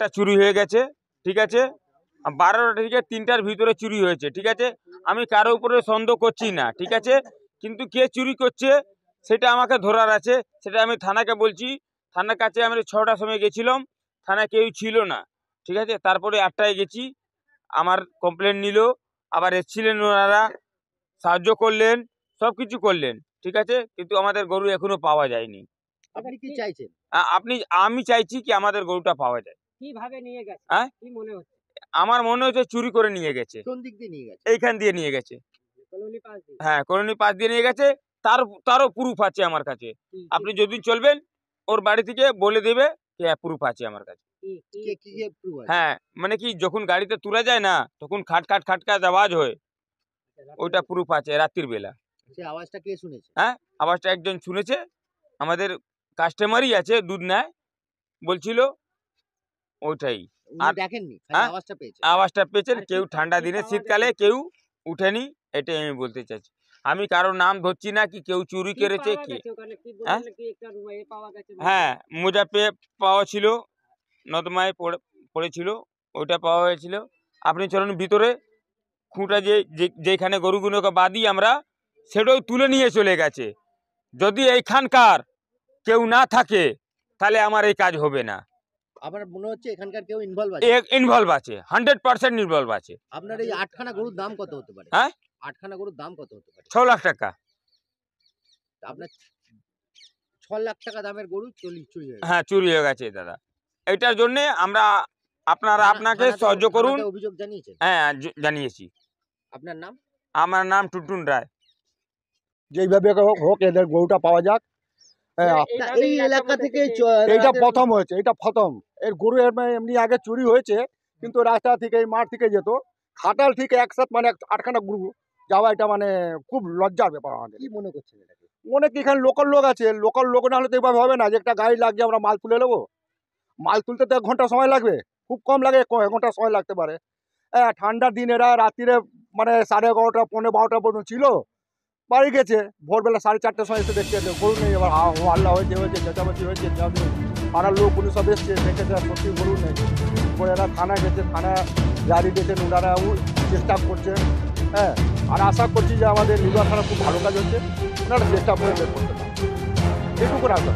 একটা চুরি হয়ে গেছে, ঠিক আছে। 12টা থেকে 3টার ভিতরে চুরি হয়েছে, ঠিক আছে। আমি কারো উপরে সন্দেহ করছি না, ঠিক আছে, কিন্তু কে চুরি করছে সেটা আমাকে ধরার আছে। সেটা আমি থানাকে বলছি। থানার কাছে আমি 6টার সময় গেছিলাম, থানায় কেউ ছিল না, ঠিক আছে। তারপরে 8টায় গেছি, আমার কমপ্লেন নিল, আবার এসেছিলেন ওনারা, সাহায্য করলেন, সব কিছু করলেন, ঠিক আছে, কিন্তু আমাদের গরু এখনো পাওয়া যায়নি। আপনি কি চাইছেন? আমি চাইছি কি আমাদের গরুটা পাওয়া যায়। কিভাবে নিয়ে গেছে? হ্যাঁ, কি মনে হচ্ছে? আমার মনে হচ্ছে চুরি করে নিয়ে গেছে। কোন দিক দিয়ে নিয়ে গেছে? এইখান দিয়ে নিয়ে গেছে। কলোনি পাশ দিয়ে? হ্যাঁ, কলোনি পাশ দিয়ে নিয়ে গেছে। তারও প্রুফ আছে আমার কাছে। আপনি যদি চলবেন ওর বাড়ি থেকে বলে দেবে যে প্রুফ আছে আমার কাছে। কি প্রুফ আছে? হ্যাঁ, মানে কি যখন গাড়িতে তোলা যায় না তখন খাটকাট আওয়াজ হয়, ওইটা প্রুফ আছে রাত্রির বেলা। সেই আওয়াজটা কে শুনেছে? হ্যাঁ, আওয়াজটা একজন শুনেছে, আমাদের কাস্টমারই আছে, দুধ নেয়, বলছিল ওইটাই। আর দেখেননি, হ্যাঁ, আওয়াজটা পেয়েছে। আওয়াজটা পেয়েছেন। কেউ ঠান্ডা দিনে শীতকালে কেউ উঠেনি, এটাই আমি বলতে চাইছি। আমি কারোর নাম ধরছি না কি কেউ চুরি করেছে কি। হ্যাঁ, মোজা পাওয়া ছিল, নর্দমায় পড়েছিল, ওইটা পাওয়া হয়েছিল। আপনি চলুন ভিতরে, খুঁটা যেখানে গরুগুলোকে বাঁধি আমরা, সেটাও তুলে নিয়ে চলে গেছে। যদি এইখানকার কেউ না থাকে তাহলে আমার এই কাজ হবে না। আমার মনে হচ্ছে এখানকার কেউ ইনভলভ আছে। ইনভলভ আছে, 100% ইনভলভ আছে। আপনার এই 8খানা গরুর দাম কত হতে পারে? হ্যাঁ, 8খানা গরুর দাম কত হতে পারে? 6 লাখ টাকা। আপনার 6 লাখ টাকা দামের গরু চুরি হয়ে গেছে। হ্যাঁ, চুরি হয়ে গেছে দাদা। এটার জন্য আপনাকে সহ্য করুন। অভিযোগ জানিয়েছেন? হ্যাঁ, জানিয়েছি। আপনার নাম? আমার নাম টুনটুন রায়। যেইভাবে হোক এদের গরুটা পাওয়া যাক। এই এলাকা থেকে এইটা প্রথম হয়েছে, এটা প্রথম। এর গরু এমনি আগে চুরি হয়েছে, কিন্তু রাস্তা থেকে এই মাঠ থেকে যেত, খাটাল ঠিক একসাথে মানে 8খানা গরু যাওয়া, এটা মানে খুব লজ্জার ব্যাপার আমাদের। কি মনে করছেন এটাকে? মনে কি এখানে লোকাল লোক আছে, লোকাল লোক না হলে তো এইভাবে হবে না যে একটা গাড়ি লাগিয়ে আমরা মাল তুলে নেবো। মাল তুলতে তো 1 ঘন্টা সময় লাগবে, খুব কম লাগে, 1 ঘন্টা সময় লাগতে পারে। হ্যাঁ, ঠান্ডার দিন এরা রাত্রিরে মানে 11:30 পৌনে 12টা পর্যন্ত ছিল, বাড়ি গেছে। ভোরবেলা 4:30টার সময় এসে দেখছে গরু নেই। এবার হাল্লা হয়েছে চেঁচামেচি হয়েছে, পাড়ার লোক পুলিশ সব এসছে, দেখেছে সত্যি গরু নেই। পরে এরা থানা গেছে, থানা গাড়ি দিয়েছেন, ওনারা চেষ্টা করছেন। হ্যাঁ, আর আশা করছি যে আমাদের লিভার থানা খুব ভালো কাজ হচ্ছে, ওনারা চেষ্টা করে বের করতে পারেন। এটুকু রাখবেন।